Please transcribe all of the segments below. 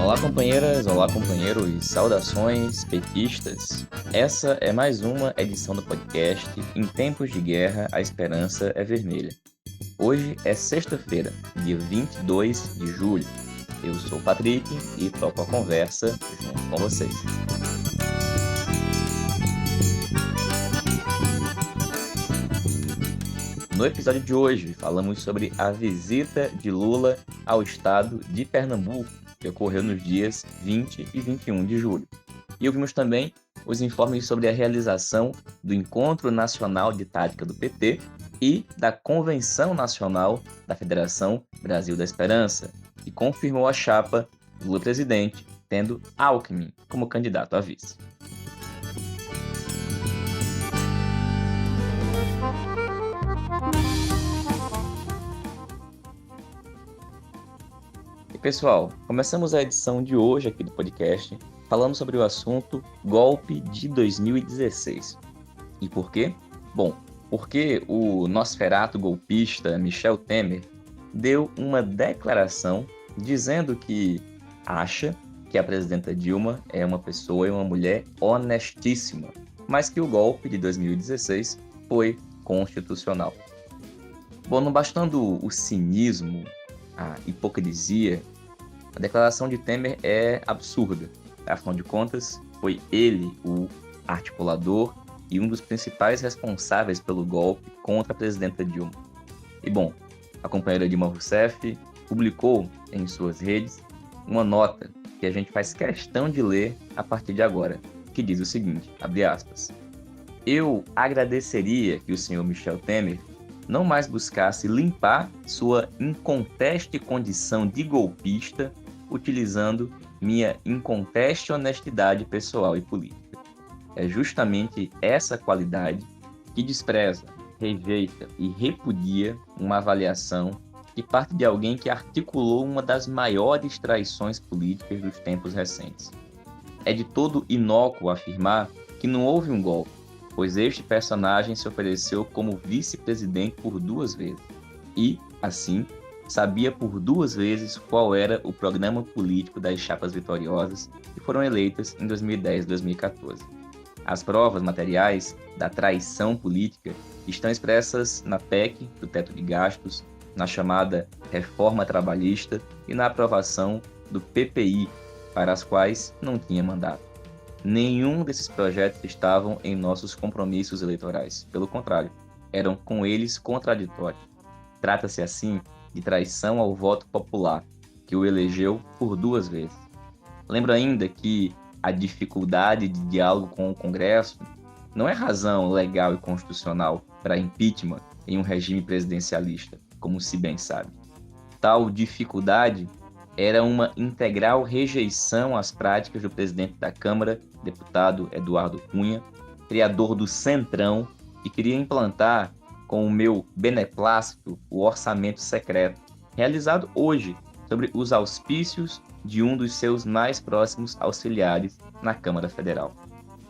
Olá, companheiras, olá, companheiros, saudações petistas. Essa é mais uma edição do podcast Em Tempos de Guerra, a Esperança é Vermelha. Hoje é sexta-feira, dia 22 de julho. Eu sou o Patrick e toco a conversa junto com vocês. No episódio de hoje, falamos sobre a visita de Lula ao estado de Pernambuco, que ocorreu nos dias 20 e 21 de julho. E ouvimos também os informes sobre a realização do Encontro Nacional de Tática do PT e da Convenção Nacional da Federação Brasil da Esperança, que confirmou a chapa Lula presidente, tendo Alckmin como candidato a vice. Pessoal, começamos a edição de hoje aqui do podcast falando sobre o assunto golpe de 2016. E por quê? Bom, porque o nosferato golpista Michel Temer deu uma declaração dizendo que acha que a presidenta Dilma é uma pessoa e uma mulher honestíssima, mas que o golpe de 2016 foi constitucional. Bom, não bastando o cinismo, a hipocrisia, a declaração de Temer é absurda. Afinal de contas, foi ele o articulador e um dos principais responsáveis pelo golpe contra a presidenta Dilma. E bom, a companheira Dilma Rousseff publicou em suas redes uma nota que a gente faz questão de ler a partir de agora, que diz o seguinte, abre aspas, eu agradeceria que o senhor Michel Temer não mais buscasse limpar sua inconteste condição de golpista utilizando minha inconteste honestidade pessoal e política. É justamente essa qualidade que despreza, rejeita e repudia uma avaliação que parte de alguém que articulou uma das maiores traições políticas dos tempos recentes. É de todo inócuo afirmar que não houve um golpe, pois este personagem se ofereceu como vice-presidente por 2 vezes e, assim, sabia por 2 vezes qual era o programa político das chapas vitoriosas que foram eleitas em 2010 e 2014. As provas materiais da traição política estão expressas na PEC do teto de gastos, na chamada reforma trabalhista e na aprovação do PPI, para as quais não tinha mandato. Nenhum desses projetos estavam em nossos compromissos eleitorais. Pelo contrário, eram com eles contraditórios. Trata-se, assim, de traição ao voto popular, que o elegeu por 2 vezes. Lembro ainda que a dificuldade de diálogo com o Congresso não é razão legal e constitucional para impeachment em um regime presidencialista, como se bem sabe. Tal dificuldade era uma integral rejeição às práticas do presidente da Câmara, deputado Eduardo Cunha, criador do Centrão, que queria implantar, com o meu beneplácito, o orçamento secreto, realizado hoje sobre os auspícios de um dos seus mais próximos auxiliares na Câmara Federal.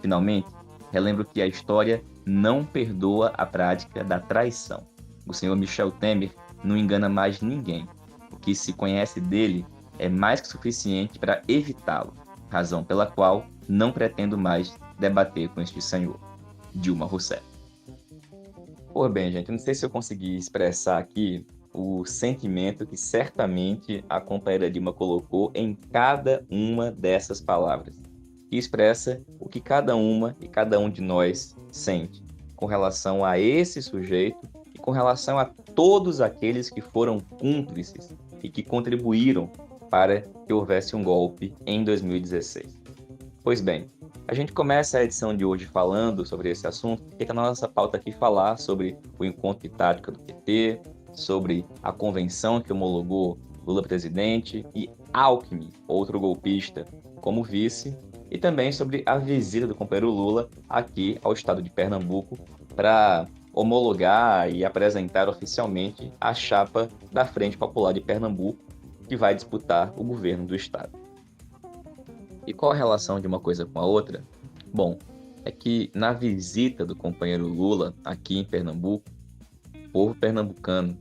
Finalmente, relembro que a história não perdoa a prática da traição. O senhor Michel Temer não engana mais ninguém. O que se conhece dele é mais que suficiente para evitá-lo, razão pela qual não pretendo mais debater com este senhor. Dilma Rousseff. Pois bem, gente, não sei se eu consegui expressar aqui o sentimento que certamente a companheira Dilma colocou em cada uma dessas palavras, que expressa o que cada uma e cada um de nós sente com relação a esse sujeito e com relação a todos aqueles que foram cúmplices e que contribuíram para que houvesse um golpe em 2016. Pois bem, a gente começa a edição de hoje falando sobre esse assunto, porque a nossa pauta aqui falar sobre o encontro de tática do PT, sobre a convenção que homologou Lula presidente e Alckmin, outro golpista, como vice, e também sobre a visita do companheiro Lula aqui ao estado de Pernambuco para homologar e apresentar oficialmente a chapa da Frente Popular de Pernambuco, que vai disputar o governo do estado. E qual a relação de uma coisa com a outra? Bom, é que na visita do companheiro Lula aqui em Pernambuco, o povo pernambucano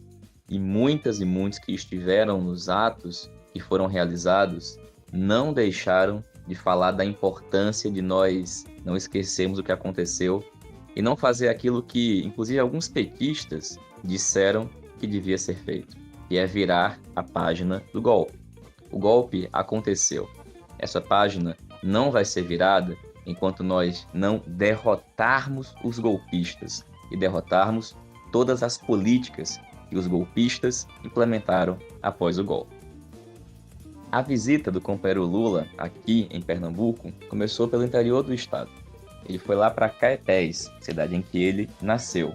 e muitos que estiveram nos atos que foram realizados não deixaram de falar da importância de nós não esquecermos o que aconteceu e não fazer aquilo que, inclusive, alguns petistas disseram que devia ser feito, que é virar a página do golpe. O golpe aconteceu. Essa página não vai ser virada enquanto nós não derrotarmos os golpistas e derrotarmos todas as políticas que os golpistas implementaram após o golpe. A visita do companheiro Lula aqui em Pernambuco começou pelo interior do estado. Ele foi lá para Caetés, cidade em que ele nasceu.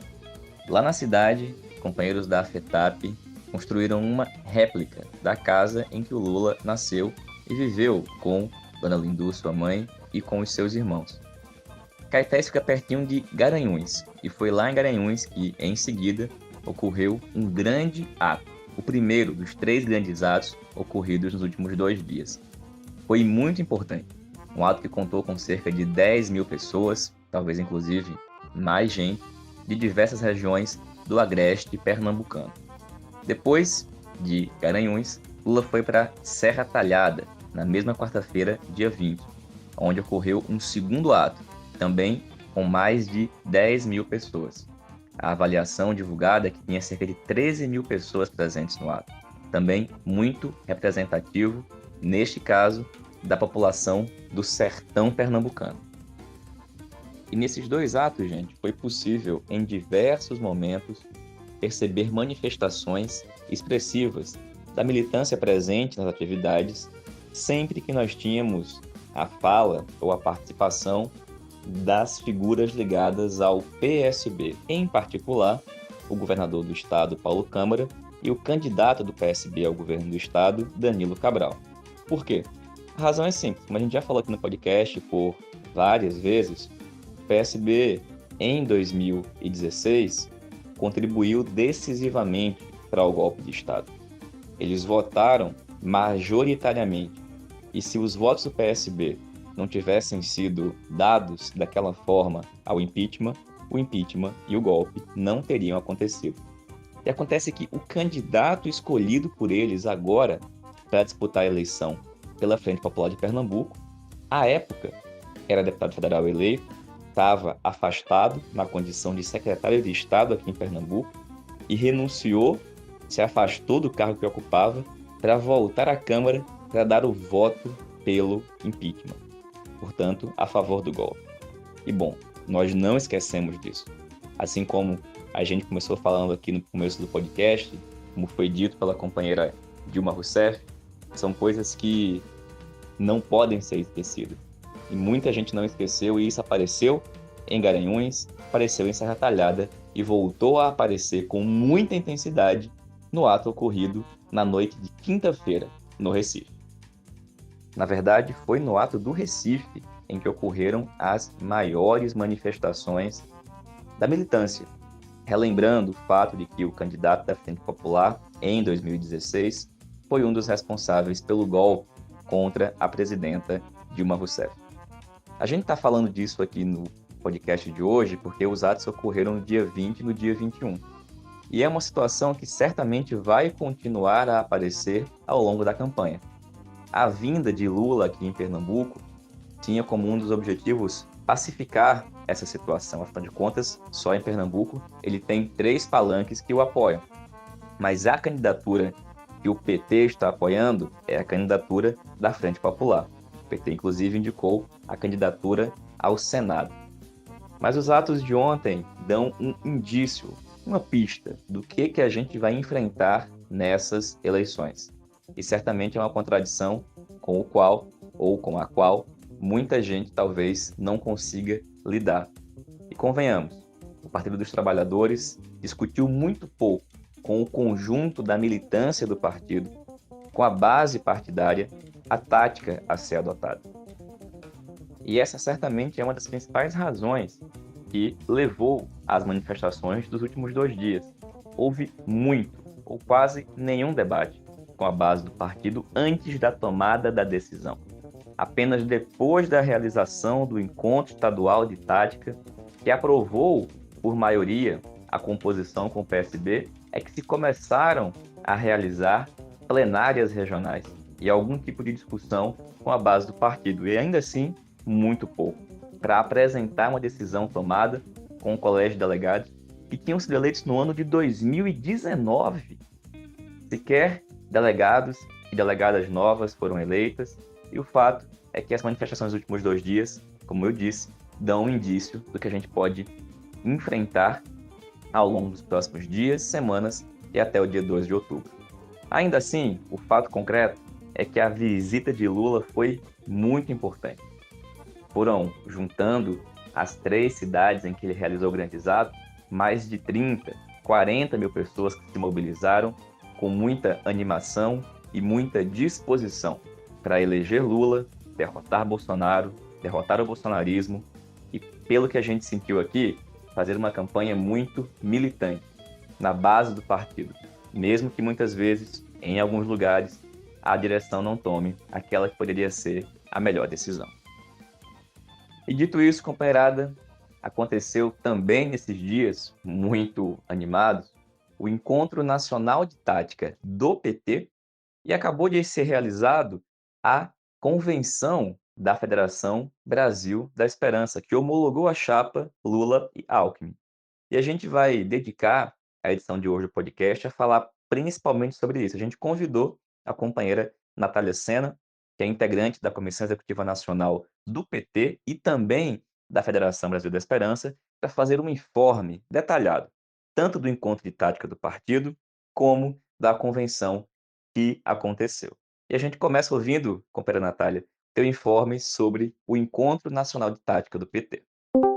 Lá na cidade, companheiros da FETAP construíram uma réplica da casa em que o Lula nasceu e viveu com Dona Lindu, sua mãe, e com os seus irmãos. Caetés fica pertinho de Garanhuns, e foi lá em Garanhuns que, em seguida, ocorreu um grande ato, o primeiro dos 3 grandes atos ocorridos nos últimos 2 dias. Foi muito importante, um ato que contou com cerca de 10 mil pessoas, talvez inclusive mais gente, de diversas regiões do agreste pernambucano. Depois de Garanhuns, Lula foi para Serra Talhada, na mesma quarta-feira, dia 20, onde ocorreu um segundo ato, também com mais de 10 mil pessoas. A avaliação divulgada é que tinha cerca de 13 mil pessoas presentes no ato, também muito representativo, neste caso, da população do sertão pernambucano. E nesses 2 atos, gente, foi possível, em diversos momentos, perceber manifestações expressivas da militância presente nas atividades, sempre que nós tínhamos a fala ou a participação das figuras ligadas ao PSB, em particular, o governador do estado, Paulo Câmara, e o candidato do PSB ao governo do estado, Danilo Cabral. Por quê? A razão é simples, como a gente já falou aqui no podcast por várias vezes, o PSB, em 2016, contribuiu decisivamente para o golpe de Estado. Eles votaram majoritariamente, e se os votos do PSB não tivessem sido dados daquela forma ao impeachment, o impeachment e o golpe não teriam acontecido. E acontece que o candidato escolhido por eles agora para disputar a eleição pela Frente Popular de Pernambuco, à época era deputado federal eleito, estava afastado na condição de secretário de Estado aqui em Pernambuco e renunciou, se afastou do cargo que ocupava para voltar à Câmara para dar o voto pelo impeachment, portanto, a favor do golpe. E bom, nós não esquecemos disso. Assim como a gente começou falando aqui no começo do podcast, como foi dito pela companheira Dilma Rousseff, são coisas que não podem ser esquecidas. E muita gente não esqueceu, e isso apareceu em Garanhuns, apareceu em Serra Talhada e voltou a aparecer com muita intensidade no ato ocorrido na noite de quinta-feira, no Recife. Na verdade, foi no ato do Recife em que ocorreram as maiores manifestações da militância, relembrando o fato de que o candidato da Frente Popular, em 2016, foi um dos responsáveis pelo golpe contra a presidenta Dilma Rousseff. A gente está falando disso aqui no podcast de hoje porque os atos ocorreram no dia 20 e no dia 21. E é uma situação que certamente vai continuar a aparecer ao longo da campanha. A vinda de Lula aqui em Pernambuco tinha como um dos objetivos pacificar essa situação. Afinal de contas, só em Pernambuco ele tem 3 palanques que o apoiam. Mas a candidatura que o PT está apoiando é a candidatura da Frente Popular. O PT, inclusive, indicou a candidatura ao Senado. Mas os atos de ontem dão um indício, uma pista do que a gente vai enfrentar nessas eleições. E certamente é uma contradição com o qual, ou com a qual, muita gente talvez não consiga lidar. E convenhamos, o Partido dos Trabalhadores discutiu muito pouco com o conjunto da militância do partido, com a base partidária, a tática a ser adotada. E essa certamente é uma das principais razões que levou às manifestações dos últimos 2 dias. Houve muito, ou quase nenhum debate com a base do partido antes da tomada da decisão. Apenas depois da realização do encontro estadual de tática, que aprovou por maioria a composição com o PSB, é que se começaram a realizar plenárias regionais. e algum tipo de discussão com a base do partido, e ainda assim, muito pouco, para apresentar uma decisão tomada com o colégio de delegados que tinham sido eleitos no ano de 2019. Sequer delegados e delegadas novas foram eleitas, e o fato é que as manifestações dos últimos 2 dias, como eu disse, dão um indício do que a gente pode enfrentar ao longo dos próximos dias, semanas e até o dia 2 de outubro. Ainda assim, o fato concreto é que a visita de Lula foi muito importante. Foram, juntando as 3 cidades em que ele realizou o grandes atos, mais de 30, 40 mil pessoas que se mobilizaram com muita animação e muita disposição para eleger Lula, derrotar Bolsonaro, derrotar o bolsonarismo e, pelo que a gente sentiu aqui, fazer uma campanha muito militante na base do partido, mesmo que muitas vezes, em alguns lugares, a direção não tome aquela que poderia ser a melhor decisão. E dito isso, companheirada, aconteceu também nesses dias, muito animados, o Encontro Nacional de Tática do PT, e acabou de ser realizado a convenção da Federação Brasil da Esperança, que homologou a chapa Lula e Alckmin. E a gente vai dedicar a edição de hoje do podcast a falar principalmente sobre isso. A gente convidou a companheira Natália Sena, que é integrante da Comissão Executiva Nacional do PT e também da Federação Brasil da Esperança, para fazer um informe detalhado, tanto do encontro de tática do partido, como da convenção que aconteceu. E a gente começa ouvindo, companheira Natália, teu informe sobre o Encontro Nacional de Tática do PT.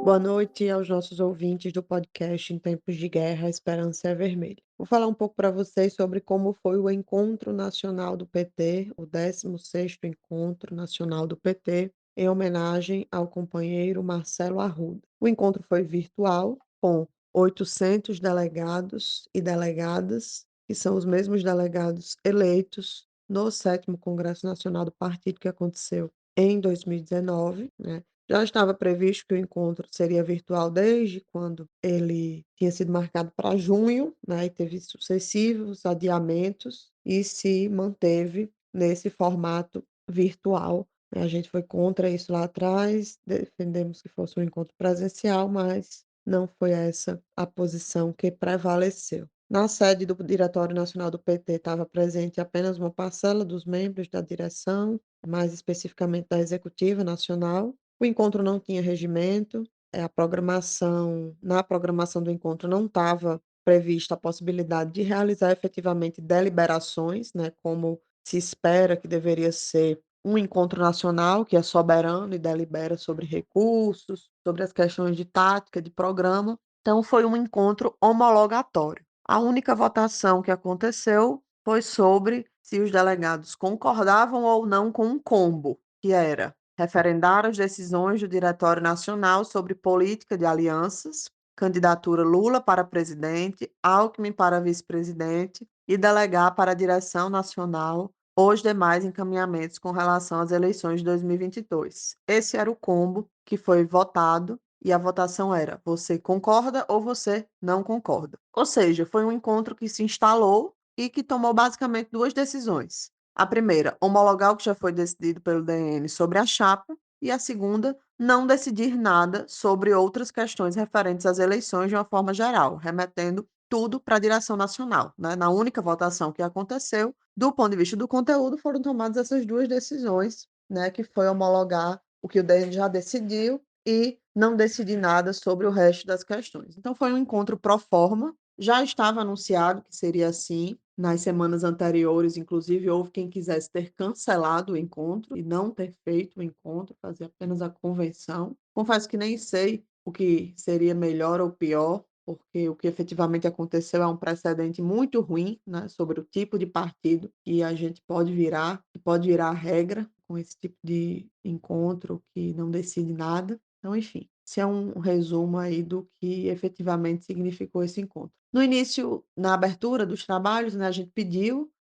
Boa noite aos nossos ouvintes do podcast Em Tempos de Guerra, a Esperança é Vermelha. Vou falar um pouco para vocês sobre como foi o Encontro Nacional do PT, o 16º Encontro Nacional do PT, em homenagem ao companheiro Marcelo Arruda. O encontro foi virtual, com 800 delegados e delegadas, que são os mesmos delegados eleitos no 7º Congresso Nacional do Partido, que aconteceu em 2019, né? Já estava previsto que o encontro seria virtual desde quando ele tinha sido marcado para junho, né, e teve sucessivos adiamentos e se manteve nesse formato virtual, né. A gente foi contra isso lá atrás, defendemos que fosse um encontro presencial, mas não foi essa a posição que prevaleceu. Na sede do Diretório Nacional do PT estava presente apenas uma parcela dos membros da direção, mais especificamente da Executiva Nacional. O encontro não tinha regimento, na programação do encontro não estava prevista a possibilidade de realizar efetivamente deliberações, né, como se espera que deveria ser um encontro nacional, que é soberano e delibera sobre recursos, sobre as questões de tática, de programa. Então, foi um encontro homologatório. A única votação que aconteceu foi sobre se os delegados concordavam ou não com um combo, que era referendar as decisões do Diretório Nacional sobre política de alianças, candidatura Lula para presidente, Alckmin para vice-presidente e delegar para a direção nacional os demais encaminhamentos com relação às eleições de 2022. Esse era o combo que foi votado e a votação era: você concorda ou você não concorda. Ou seja, foi um encontro que se instalou e que tomou basicamente duas decisões. A primeira, homologar o que já foi decidido pelo DN sobre a chapa, e a segunda, não decidir nada sobre outras questões referentes às eleições de uma forma geral, remetendo tudo para a direção nacional, né? Na única votação que aconteceu, do ponto de vista do conteúdo, foram tomadas essas duas decisões, né? Que foi homologar o que o DN já decidiu e não decidir nada sobre o resto das questões. Então, foi um encontro pro forma, já estava anunciado que seria assim. Nas semanas anteriores, inclusive, houve quem quisesse ter cancelado o encontro e não ter feito o encontro, fazer apenas a convenção. Confesso que nem sei o que seria melhor ou pior, porque o que efetivamente aconteceu é um precedente muito ruim, né, sobre o tipo de partido que a gente pode virar regra com esse tipo de encontro que não decide nada. Então, enfim, esse é um resumo aí do que efetivamente significou esse encontro. No início, na abertura dos trabalhos, né, a gente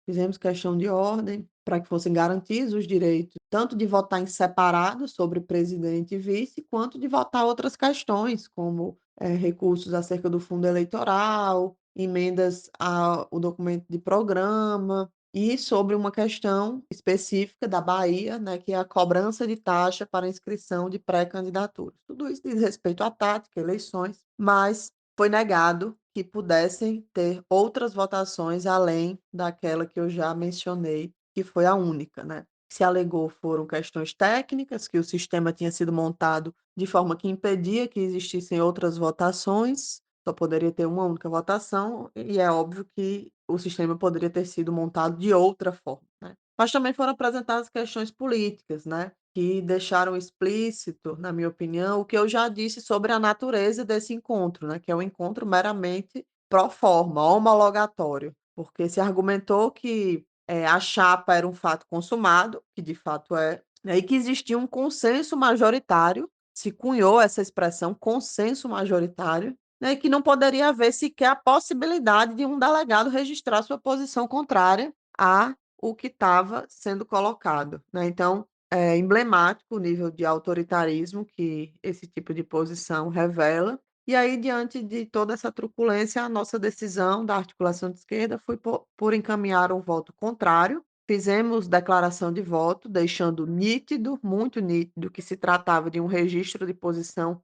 fizemos questão de ordem para que fossem garantidos os direitos, tanto de votar em separado sobre presidente e vice, quanto de votar outras questões, como recursos acerca do fundo eleitoral, emendas ao documento de programa, e sobre uma questão específica da Bahia, né, que é a cobrança de taxa para inscrição de pré-candidaturas. Tudo isso diz respeito à tática, eleições, mas foi negado que pudessem ter outras votações além daquela que eu já mencionei, que foi a única, né. Se alegou foram questões técnicas, que o sistema tinha sido montado de forma que impedia que existissem outras votações, só poderia ter uma única votação, e é óbvio que o sistema poderia ter sido montado de outra forma, né. Mas também foram apresentadas questões políticas, né, que deixaram explícito, na minha opinião, o que eu já disse sobre a natureza desse encontro, né, que é um encontro meramente pro forma, homologatório, porque se argumentou que, a chapa era um fato consumado, que de fato é, né, e que existia um consenso majoritário, se cunhou essa expressão consenso majoritário, né, e que não poderia haver sequer a possibilidade de um delegado registrar sua posição contrária a o que estava sendo colocado, né. Então, é emblemático o nível de autoritarismo que esse tipo de posição revela. E aí, diante de toda essa truculência, a nossa decisão da articulação de esquerda foi por encaminhar um voto contrário. Fizemos declaração de voto, deixando nítido, muito nítido, que se tratava de um registro de posição,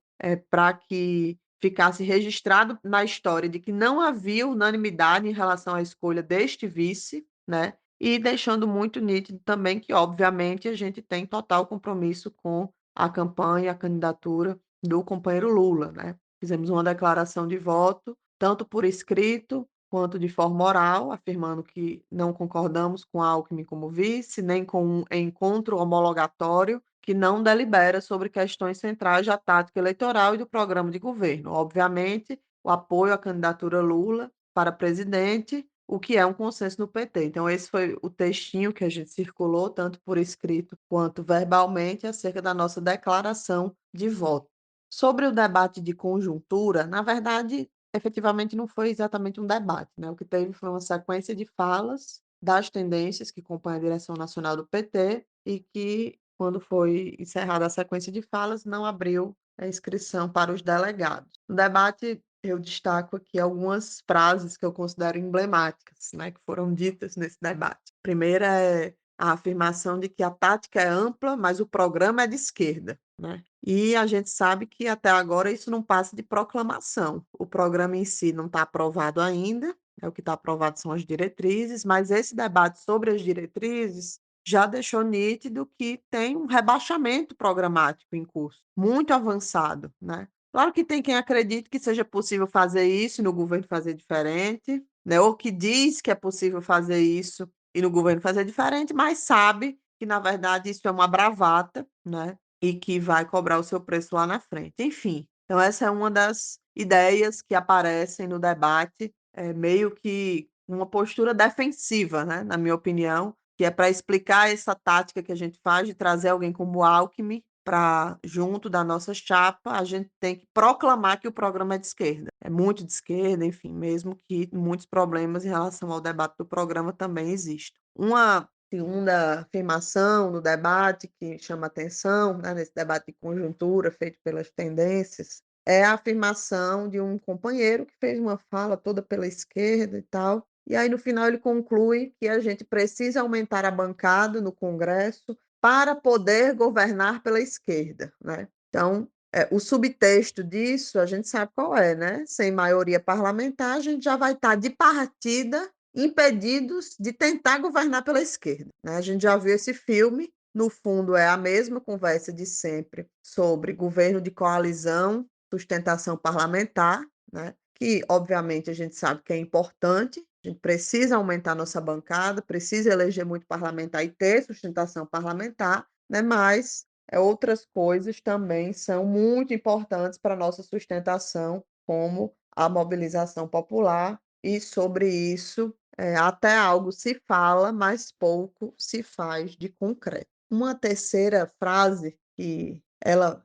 para que ficasse registrado na história de que não havia unanimidade em relação à escolha deste vice, né, e deixando muito nítido também que, obviamente, a gente tem total compromisso com a campanha e a candidatura do companheiro Lula, né. Fizemos uma declaração de voto, tanto por escrito quanto de forma oral, afirmando que não concordamos com Alckmin como vice, nem com um encontro homologatório que não delibera sobre questões centrais da tática eleitoral e do programa de governo. Obviamente, o apoio à candidatura Lula para presidente, o que é um consenso no PT. Então, esse foi o textinho que a gente circulou, tanto por escrito quanto verbalmente, acerca da nossa declaração de voto. Sobre o debate de conjuntura, na verdade, efetivamente não foi exatamente um debate, né, o que teve foi uma sequência de falas das tendências que compõem a direção nacional do PT e que, quando foi encerrada a sequência de falas, não abriu a inscrição para os delegados. No debate, eu destaco aqui algumas frases que eu considero emblemáticas, né, que foram ditas nesse debate. A primeira é a afirmação de que a tática é ampla, mas o programa é de esquerda, né. E a gente sabe que até agora isso não passa de proclamação. O programa em si não está aprovado ainda, o que está aprovado são as diretrizes, mas esse debate sobre as diretrizes já deixou nítido que tem um rebaixamento programático em curso, muito avançado, né. Claro que tem quem acredite que seja possível fazer isso e no governo fazer diferente, né, ou que diz que é possível fazer isso e no governo fazer diferente, mas sabe que na verdade isso é uma bravata, né, e que vai cobrar o seu preço lá na frente. Enfim, então essa é uma das ideias que aparecem no debate, meio que uma postura defensiva, né, na minha opinião, que é para explicar essa tática que a gente faz de trazer alguém como Alckmin para junto da nossa chapa, a gente tem que proclamar que o programa é de esquerda. É muito de esquerda, enfim, mesmo que muitos problemas em relação ao debate do programa também existam. Uma segunda afirmação no debate que chama atenção, né, nesse debate de conjuntura feito pelas tendências, é a afirmação de um companheiro que fez uma fala toda pela esquerda e tal, e aí no final ele conclui que a gente precisa aumentar a bancada no Congresso para poder governar pela esquerda, né. Então, o subtexto disso a gente sabe qual é, né, sem maioria parlamentar a gente já vai estar de partida impedidos de tentar governar pela esquerda, né. A gente já viu esse filme, no fundo é a mesma conversa de sempre sobre governo de coalizão, sustentação parlamentar, né, que obviamente a gente sabe que é importante, a gente precisa aumentar nossa bancada, precisa eleger muito parlamentar e ter sustentação parlamentar, né, mas, outras coisas também são muito importantes para a nossa sustentação, como a mobilização popular, e sobre isso, até algo se fala, mas pouco se faz de concreto. Uma terceira frase que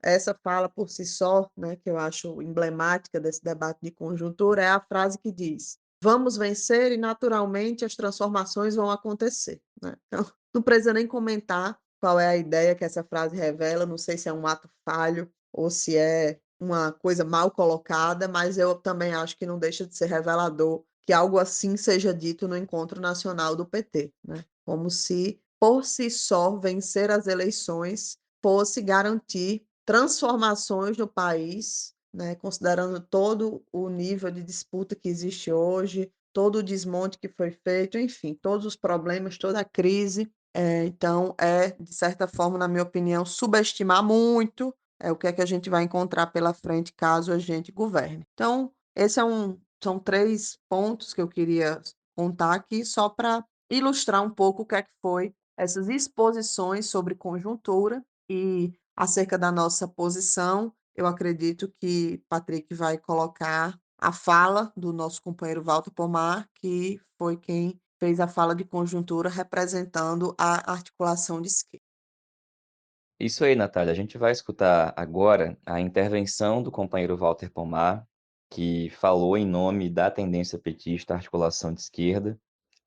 essa fala por si só, né, que eu acho emblemática desse debate de conjuntura, é a frase que diz: "Vamos vencer e naturalmente as transformações vão acontecer", né. Então, não precisa nem comentar qual é a ideia que essa frase revela, não sei se é um ato falho ou se é uma coisa mal colocada, mas eu também acho que não deixa de ser revelador que algo assim seja dito no encontro nacional do PT, né? Como se, por si só, vencer as eleições fosse garantir transformações no país, né? Considerando todo o nível de disputa que existe hoje, todo o desmonte que foi feito, enfim, todos os problemas, toda a crise. Então, de certa forma, na minha opinião, subestimar muito o que é que a gente vai encontrar pela frente caso a gente governe. Então, são 3 pontos que eu queria contar aqui, só para ilustrar um pouco o que é que foi essas exposições sobre conjuntura e acerca da nossa posição. Eu acredito que Patrick vai colocar a fala do nosso companheiro Walter Pomar, que foi quem fez a fala de conjuntura representando a articulação de esquerda. Isso aí, Natália. A gente vai escutar agora a intervenção do companheiro Walter Pomar, que falou em nome da tendência petista Articulação de Esquerda.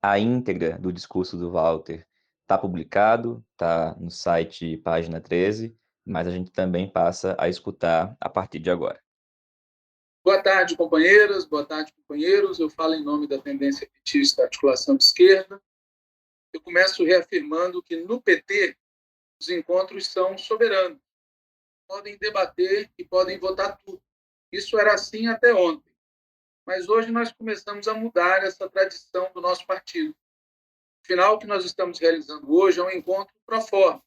A íntegra do discurso do Walter está publicado, está no site Página 13, mas a gente também passa a escutar a partir de agora. Boa tarde, companheiras, boa tarde, companheiros. Eu falo em nome da tendência petista Articulação de Esquerda. Eu começo reafirmando que no PT os encontros são soberanos. Podem debater e podem votar tudo. Isso era assim até ontem. Mas hoje nós começamos a mudar essa tradição do nosso partido. Afinal, o que nós estamos realizando hoje é um encontro pro forma,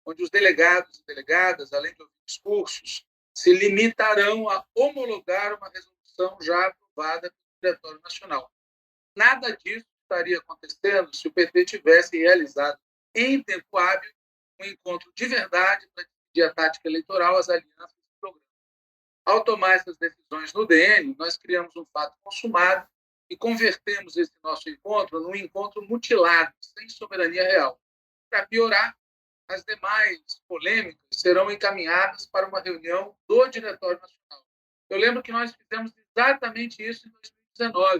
onde os delegados e delegadas, além de ouvir discursos, se limitarão a homologar uma resolução já aprovada pelo Diretório Nacional. Nada disso estaria acontecendo se o PT tivesse realizado em tempo hábil um encontro de verdade para decidir a tática eleitoral, as alianças e o programa. Ao tomar essas decisões no DN, nós criamos um fato consumado e convertemos esse nosso encontro num encontro mutilado, sem soberania real. Para piorar, as demais polêmicas serão encaminhadas para uma reunião do Diretório Nacional. Eu lembro que nós fizemos exatamente isso em 2019.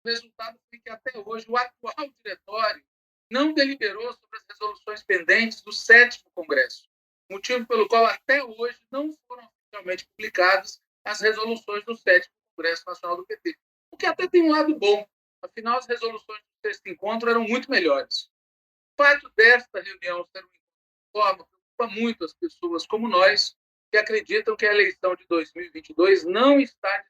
O resultado foi que, até hoje, o atual diretório não deliberou sobre as resoluções pendentes do 7º Congresso, motivo pelo qual, até hoje, não foram oficialmente publicadas as resoluções do 7º Congresso Nacional do PT. O que até tem um lado bom. Afinal, as resoluções do 6º Encontro eram muito melhores. O fato desta reunião ser uma forma preocupa muito as pessoas como nós, que acreditam que a eleição de 2022 não está.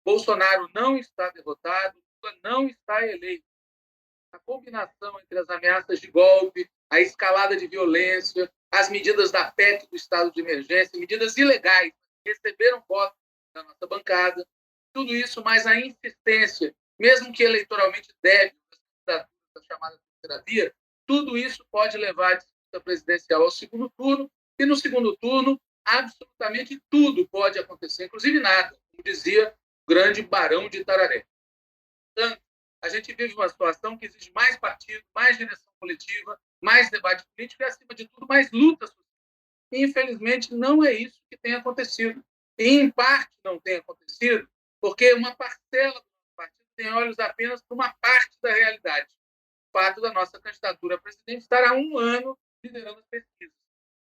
Bolsonaro não está derrotado, Lula não está eleito. A combinação entre as ameaças de golpe, a escalada de violência, as medidas da PEC do estado de emergência, medidas ilegais que receberam votos da nossa bancada, tudo isso mais a insistência, mesmo que eleitoralmente débil, da chamada terceira via, tudo isso pode levar a disputa presidencial ao segundo turno, e no segundo turno, absolutamente tudo pode acontecer, inclusive nada, como dizia o grande Barão de Itararé. Portanto, a gente vive uma situação que exige mais partido, mais direção coletiva, mais debate político e, acima de tudo, mais luta social. E, infelizmente, não é isso que tem acontecido. E, em parte, não tem acontecido porque uma parcela do partido tem olhos apenas para uma parte da realidade. O fato da nossa candidatura a presidente estar há um ano liderando as pesquisas.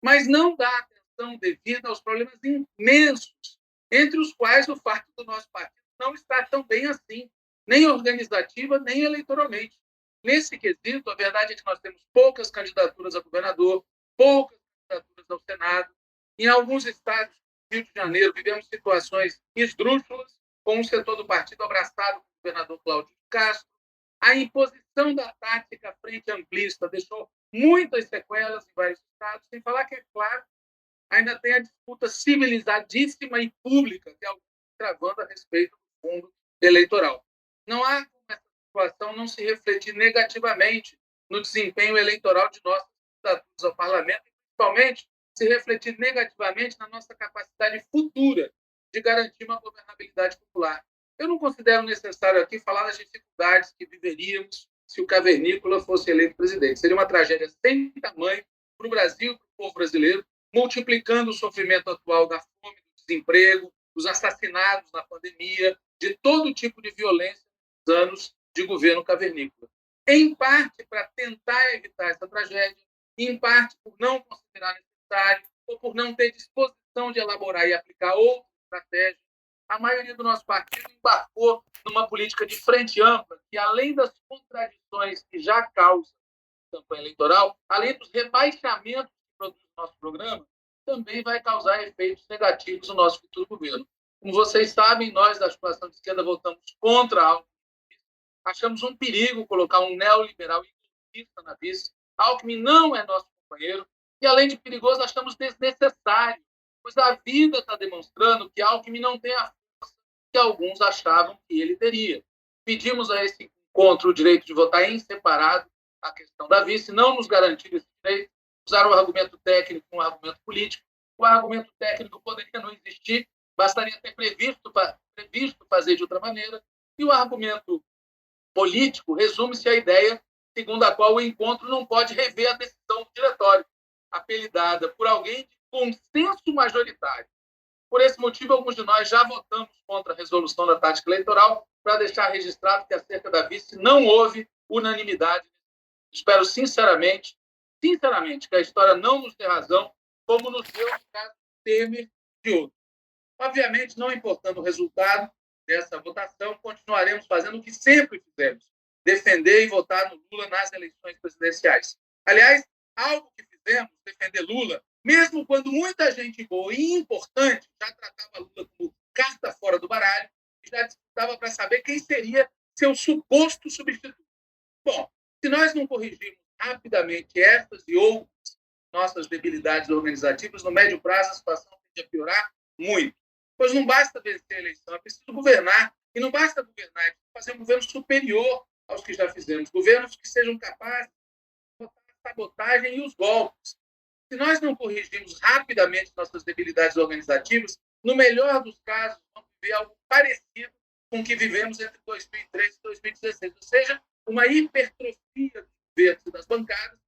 Mas não dá atenção devida aos problemas imensos, entre os quais o fato do nosso partido não estar tão bem assim, nem organizativa, nem eleitoralmente. Nesse quesito, a verdade é que nós temos poucas candidaturas a governador, poucas candidaturas ao Senado. Em alguns estados, Rio de Janeiro, vivemos situações esdrúxulas, com o setor do partido abraçado pelo governador Cláudio Castro. A imposição da tática frente amplista deixou muitas sequelas em vários estados, sem falar que, é claro, ainda tem a disputa civilizadíssima e pública que é travando a respeito do fundo eleitoral. Não há como essa situação não se refletir negativamente no desempenho eleitoral de nossos candidatos ao parlamento e, principalmente, se refletir negativamente na nossa capacidade futura de garantir uma governabilidade popular. Eu não considero necessário aqui falar das dificuldades que viveríamos se o Cavernícola fosse eleito presidente. Seria uma tragédia sem tamanho para o Brasil e para o povo brasileiro, multiplicando o sofrimento atual da fome, do desemprego, dos assassinados na pandemia, de todo tipo de violência nos anos de governo cavernícola. Em parte para tentar evitar essa tragédia, em parte por não considerar necessário ou por não ter disposição de elaborar e aplicar outra estratégia, a maioria do nosso partido embarcou numa política de frente ampla, que, além das contradições que já causa a campanha eleitoral, além dos rebaixamentos que produz o nosso programa, também vai causar efeitos negativos no nosso futuro governo. Como vocês sabem, nós da articulação de esquerda votamos contra algo. Achamos um perigo colocar um neoliberal egoísta na vice. Alckmin não é nosso companheiro e, além de perigoso, achamos desnecessário, pois a vida está demonstrando que Alckmin não tem a força que alguns achavam que ele teria. Pedimos a esse encontro o direito de votar em separado a questão da vice, não nos garantir esse direito, usar o argumento técnico com o argumento político. O argumento técnico poderia não existir, bastaria ter previsto fazer de outra maneira, e o argumento político resume-se à ideia segundo a qual o encontro não pode rever a decisão do diretório, apelidada por alguém de consenso majoritário. Por esse motivo, alguns de nós já votamos contra a resolução da tática eleitoral para deixar registrado que acerca da vice não houve unanimidade. Espero sinceramente, que a história não nos dê razão, como nos deu no caso do Temer e outros. Obviamente, não importando o resultado dessa votação, continuaremos fazendo o que sempre fizemos, defender e votar no Lula nas eleições presidenciais. Aliás, algo que fizemos, defender Lula, mesmo quando muita gente boa e importante já tratava Lula como carta fora do baralho e já disputava para saber quem seria seu suposto substituto. Bom, se nós não corrigirmos rapidamente essas e outras nossas debilidades organizativas, no médio prazo a situação tende a piorar muito. Pois não basta vencer a eleição, é preciso governar. E não basta governar, é preciso fazer um governo superior aos que já fizemos. Governos que sejam capazes de botar a sabotagem e os golpes. Se nós não corrigirmos rapidamente nossas debilidades organizativas, no melhor dos casos, vamos viver algo parecido com o que vivemos entre 2013 e 2016, ou seja, uma hipertrofia dos governos e das bancadas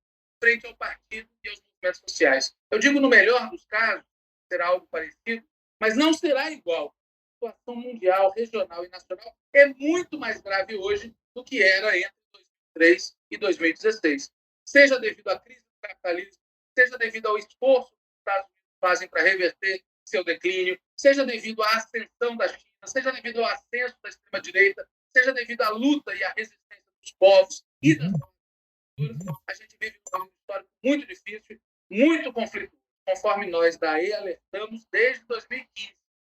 frente ao partido e aos movimentos sociais. Eu digo no melhor dos casos, será algo parecido, mas não será igual. A situação mundial, regional e nacional é muito mais grave hoje do que era entre 2003 e 2016. Seja devido à crise do capitalismo, seja devido ao esforço que os Estados Unidos fazem para reverter seu declínio, seja devido à ascensão da China, seja devido ao ascenso da extrema-direita, seja devido à luta e à resistência dos povos e das culturas, a gente vive um momento histórico muito difícil, muito conflituoso. Conforme nós da AE alertamos desde 2015.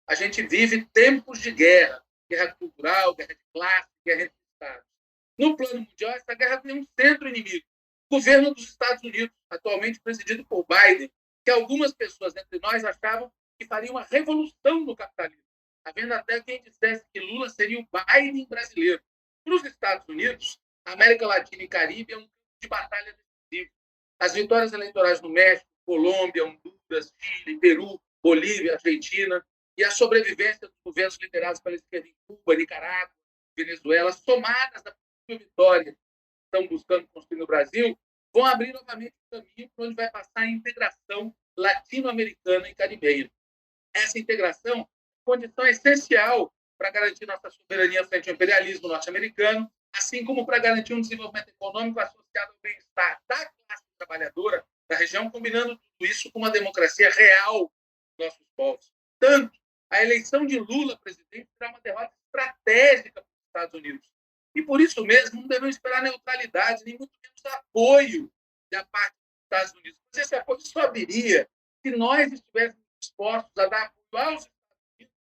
A gente vive tempos de guerra cultural, guerra de classe, guerra entre Estados. No plano mundial, essa guerra tem um centro inimigo, o governo dos Estados Unidos, atualmente presidido por Biden, que algumas pessoas entre nós achavam que faria uma revolução no capitalismo, havendo até quem dissesse que Lula seria o Biden brasileiro. Para os Estados Unidos, a América Latina e Caribe é um campo de batalha decisivo. As vitórias eleitorais no México, Colômbia, Honduras, Chile, Peru, Bolívia, Argentina e a sobrevivência dos governos liderados pela esquerda em Cuba, Nicarágua, Venezuela, somadas à possível vitória que estão buscando construir no Brasil, vão abrir novamente o caminho para onde vai passar a integração latino-americana e caribenha. Essa integração é condição essencial para garantir nossa soberania frente ao imperialismo norte-americano, assim como para garantir um desenvolvimento econômico associado ao bem-estar da classe trabalhadora da região, combinando tudo isso com uma democracia real dos nossos povos. Tanto, a eleição de Lula presidente será uma derrota estratégica para os Estados Unidos. E, por isso mesmo, não devemos esperar neutralidade, nem muito menos apoio da parte dos Estados Unidos. Mas esse apoio só viria se nós estivéssemos dispostos a dar apoio aos Estados Unidos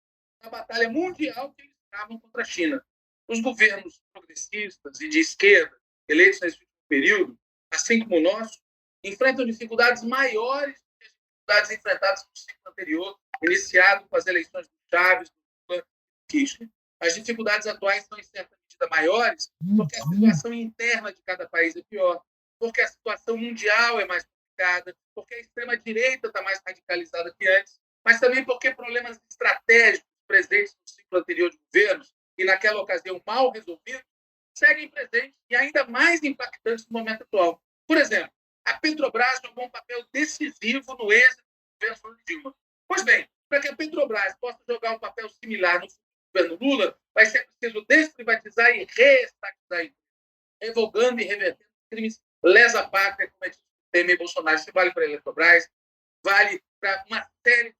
na batalha mundial que eles travam contra a China. Os governos progressistas e de esquerda, eleitos nesse último período, assim como o nosso, enfrentam dificuldades maiores do que as dificuldades enfrentadas no ciclo anterior, iniciado com as eleições do Chaves, do Lula e do Kirchner. As dificuldades atuais são, em certa medida, maiores porque a situação interna de cada país é pior, porque a situação mundial é mais complicada, porque a extrema-direita está mais radicalizada que antes, mas também porque problemas estratégicos presentes no ciclo anterior de governos e, naquela ocasião, mal resolvidos, seguem presentes e ainda mais impactantes no momento atual. Por exemplo, a Petrobras jogou um papel decisivo no êxito do governo Dilma. Pois bem, para que a Petrobras possa jogar um papel similar no governo Lula, vai ser preciso desprivatizar e reestatizar, revogando e revertendo crimes lesa-pátria, como é dito Temer e Bolsonaro. Isso vale para a Eletrobras, vale para uma série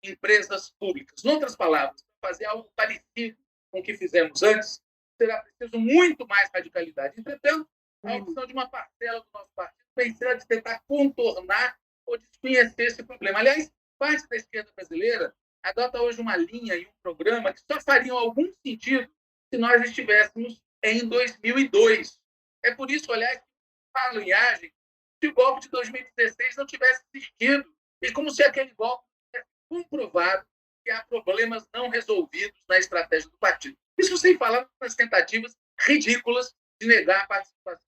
de empresas públicas. Em outras palavras, fazer algo parecido com o que fizemos antes, será preciso muito mais radicalidade. Entretanto, a opção de uma parcela do nosso partido vem sendo de tentar contornar ou desconhecer esse problema. Aliás, parte da esquerda brasileira adota hoje uma linha e um programa que só fariam algum sentido se nós estivéssemos em 2002. É por isso, aliás, que falo em Agem, se o golpe de 2016 não tivesse existido, e como se aquele golpe tivesse comprovado que há problemas não resolvidos na estratégia do partido. Isso sem falar nas tentativas ridículas de negar a participação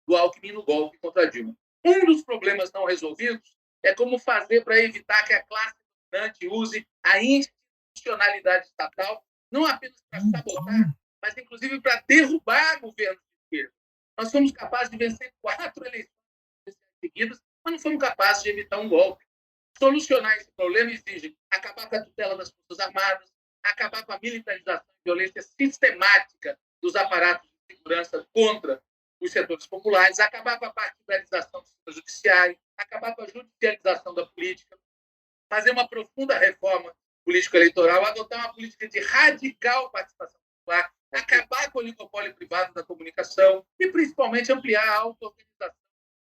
do Alckmin no golpe contra Dilma. Um dos problemas não resolvidos é como fazer para evitar que a classe dominante use a institucionalidade estatal, não apenas para sabotar, mas inclusive para derrubar governos de esquerda. Nós fomos capazes de vencer 4 eleições seguidas, mas não fomos capazes de evitar um golpe. Solucionar esse problema exige acabar com a tutela das Forças Armadas, acabar com a militarização e violência sistemática dos aparatos de segurança contra os setores populares, acabar com a partidarização do sistema judiciário, acabar com a judicialização da política, fazer uma profunda reforma político-eleitoral, adotar uma política de radical participação popular, acabar com o oligopólio privado da comunicação e, principalmente, ampliar a auto-organização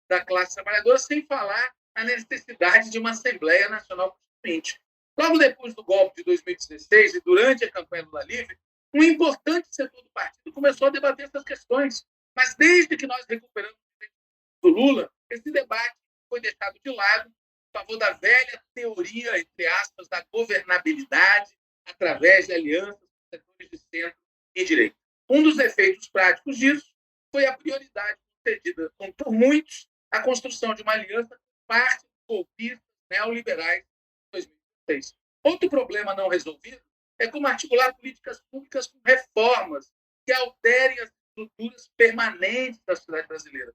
da classe trabalhadora, sem falar na necessidade de uma Assembleia Nacional Constituinte. Logo depois do golpe de 2016 e durante a campanha Lula Livre, um importante setor do partido começou a debater essas questões. Mas desde que nós recuperamos o direito do Lula, esse debate foi deixado de lado em favor da velha teoria, entre aspas, da governabilidade através de alianças com setores de centro e direita. Um dos efeitos práticos disso foi a prioridade concedida por muitos à construção de uma aliança com parte dos golpistas neoliberais de 2016. Outro problema não resolvido é como articular políticas públicas com reformas que alterem as estruturas permanentes da sociedade brasileira.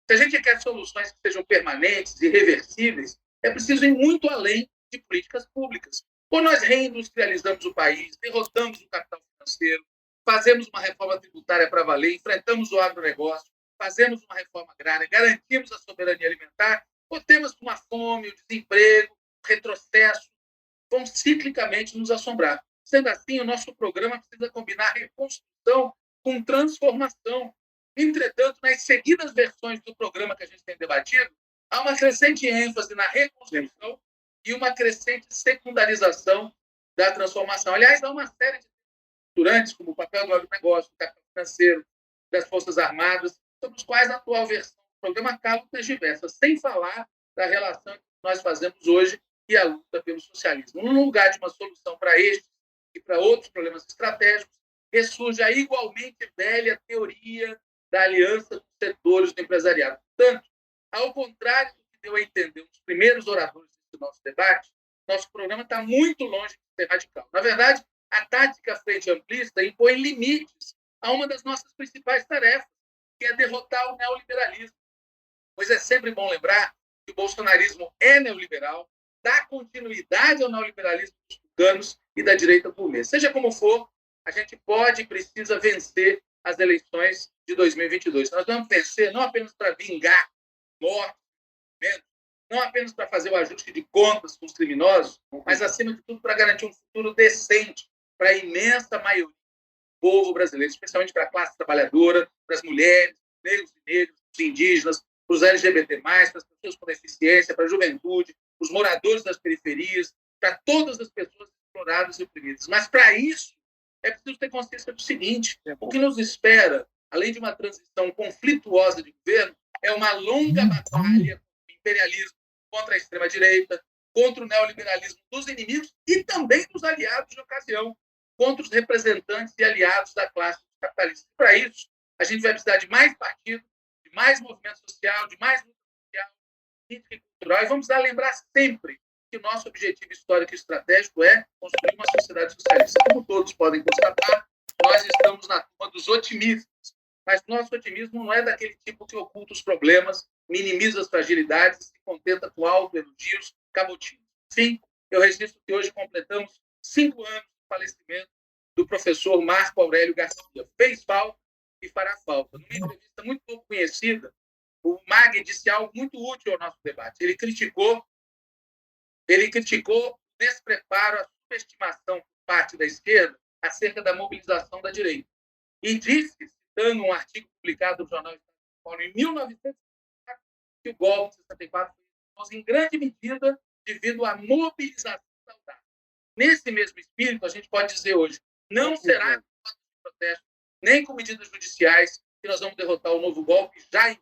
Se a gente quer soluções que sejam permanentes e reversíveis, é preciso ir muito além de políticas públicas. Ou nós reindustrializamos o país, derrotamos o capital financeiro, fazemos uma reforma tributária para valer, enfrentamos o agronegócio, fazemos uma reforma agrária, garantimos a soberania alimentar, ou temos uma fome, o desemprego, o retrocesso, vão ciclicamente nos assombrar. Sendo assim, o nosso programa precisa combinar reconstrução com transformação. Entretanto, nas seguidas versões do programa que a gente tem debatido, há uma crescente ênfase na reconstrução e uma crescente secundarização da transformação. Aliás, há uma série de estruturantes, como o papel do agronegócio, do capital financeiro, das Forças Armadas, sobre os quais a atual versão do programa acaba diversas, sem falar da relação que nós fazemos hoje e a luta pelo socialismo. No lugar de uma solução para estes e para outros problemas estratégicos, ressurge a igualmente velha teoria da aliança com setores do empresariado. Portanto, ao contrário do que deu a entender os primeiros oradores desse nosso debate, nosso programa está muito longe de ser radical. Na verdade, a tática frente amplista impõe limites a uma das nossas principais tarefas, que é derrotar o neoliberalismo. Pois é sempre bom lembrar que o bolsonarismo é neoliberal, dá continuidade ao neoliberalismo dos tucanos e da direita gourmet. Seja como for, a gente pode e precisa vencer as eleições de 2022. Nós vamos vencer não apenas para vingar mortes, não apenas para fazer o ajuste de contas com os criminosos, mas, acima de tudo, para garantir um futuro decente para a imensa maioria do povo brasileiro, especialmente para a classe trabalhadora, para as mulheres, negros e negras, os indígenas, para os LGBT+, para as pessoas com deficiência, para a juventude, os moradores das periferias, para todas as pessoas exploradas e oprimidas. Mas, para isso, é preciso ter consciência do seguinte: o que nos espera, além de uma transição conflituosa de governo, é uma longa batalha contra o imperialismo, contra a extrema-direita, contra o neoliberalismo dos inimigos e também dos aliados de ocasião, contra os representantes e aliados da classe capitalista. Para isso, a gente vai precisar de mais partido, de mais movimento social, de mais luta social, política e cultural. E vamos lembrar sempre que o nosso objetivo histórico e estratégico é construir uma sociedade socialista. Como todos podem constatar, nós estamos na turma dos otimistas, mas nosso otimismo não é daquele tipo que oculta os problemas, minimiza as fragilidades e se contenta com autoelogios cabotinhos. Sim, eu registro que hoje completamos 5 anos do falecimento do professor Marco Aurélio Garcia. Fez falta e fará falta. Numa entrevista muito pouco conhecida, o Mag disse algo muito útil ao nosso debate. Ele criticou o despreparo, a subestimação por parte da esquerda acerca da mobilização da direita. E disse, citando um artigo publicado no Jornal Estado de São Paulo em 1964, que o golpe de 64 foi em grande medida devido à mobilização saudável. Nesse mesmo espírito, a gente pode dizer hoje, não será com protesto, nem com medidas judiciais, que nós vamos derrotar o novo golpe já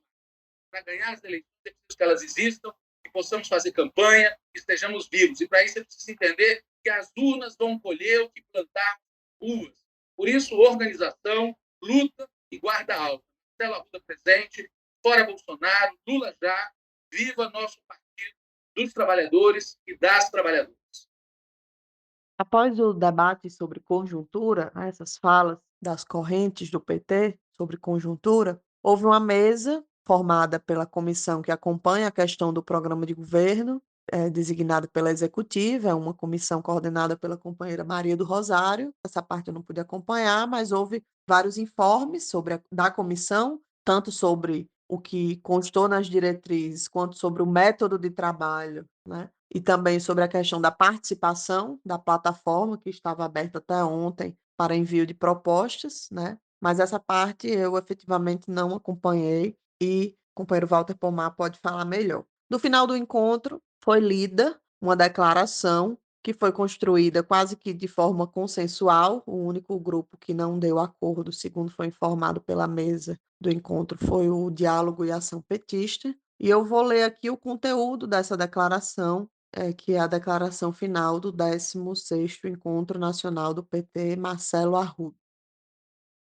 para ganhar as eleições, é preciso que elas existam, que possamos fazer campanha, que estejamos vivos. E para isso é preciso entender que as urnas vão colher o que plantar uvas. Por isso, organização, luta e guarda alta. Marcelo Arruda presente, fora Bolsonaro, Lula já, viva nosso partido dos trabalhadores e das trabalhadoras. Após o debate sobre conjuntura, né, essas falas das correntes do PT sobre conjuntura, houve uma mesa formada pela comissão que acompanha a questão do programa de governo, designada pela executiva, é uma comissão coordenada pela companheira Maria do Rosário. Essa parte eu não pude acompanhar, mas houve vários informes da comissão, tanto sobre o que constou nas diretrizes, quanto sobre o método de trabalho, né? E também sobre a questão da participação da plataforma, que estava aberta até ontem para envio de propostas, né? Mas essa parte eu efetivamente não acompanhei e o companheiro Walter Pomar pode falar melhor. No final do encontro, foi lida uma declaração que foi construída quase que de forma consensual. O único grupo que não deu acordo, segundo foi informado pela mesa do encontro, foi o Diálogo e Ação Petista. E eu vou ler aqui o conteúdo dessa declaração, que é a declaração final do 16º Encontro Nacional do PT, Marcelo Arruda.